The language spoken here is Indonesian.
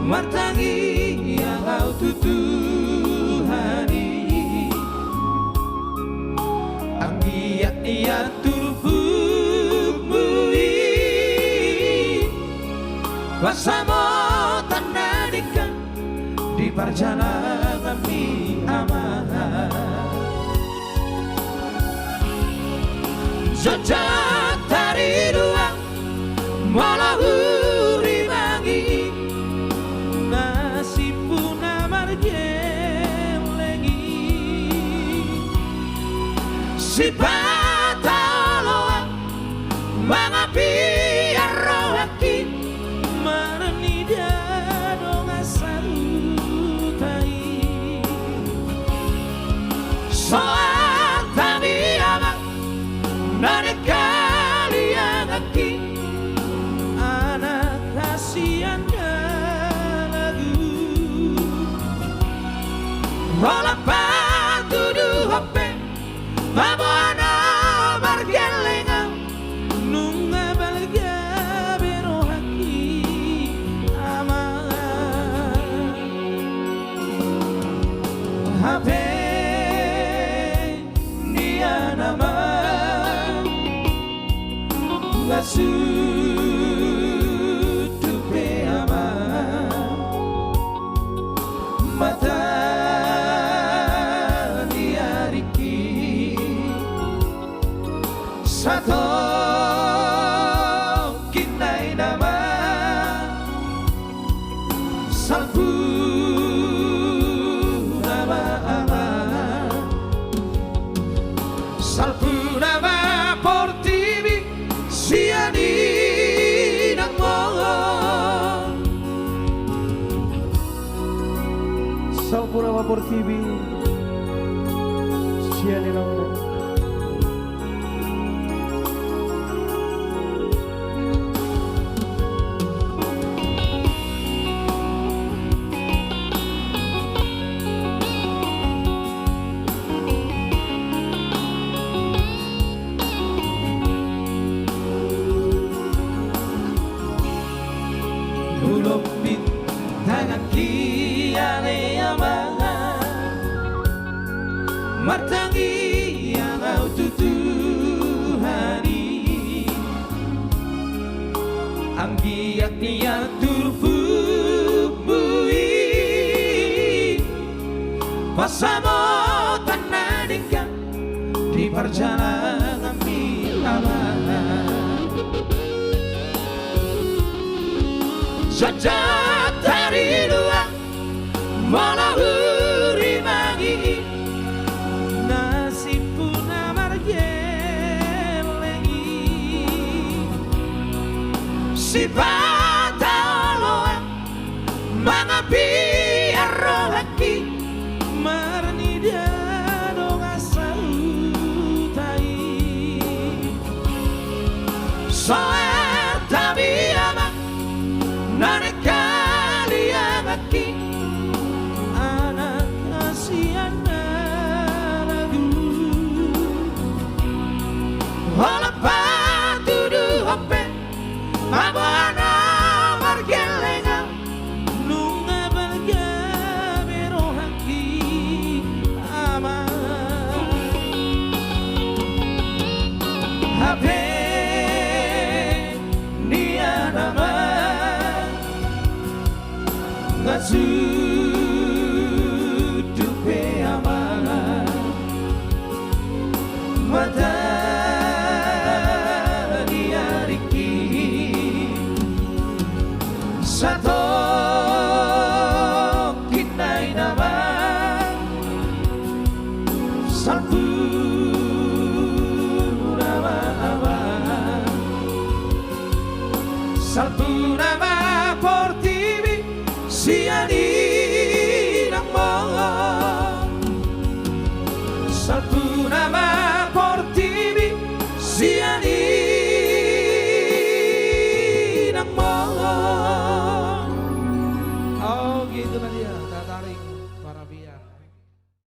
martangi yang kau tutuhani anggia ia turfumui kuasamu tanadikan di perjalanan mi amanah sejak dari dua malah urimangi nasib puna marjem lagi si pataloa mangapi arrohaki marnida dong asarutai soal tami amak nane kalian aki anak kasihan lagu wala patudu hope babana margelenga nunga balga bero haki ama hape dia nama sutupe ama mata diariki satu kinai nama salpu nama ama salpu nama portivi sia di nang mohon Salpura Vapor TV sia di nang mohon Lupit tangan kiane amangan martangi yang kau tutuhani anggiak ia turfumui pasamu tanadikan di perjalanan amanah sejak dari dua malah urimangi nasib puna margelengi si pataloa mangapi arrohaki marnida dong asarutai soal tabi ama nane kalian aki anak kasihan lagu wala patudu hope abana margelenga nunga balga bero haki ama hape dia nama sutupe ama mata diariki satu kinai nama salpu nama ama salpu nama portivi sia di nang mohon salpu nama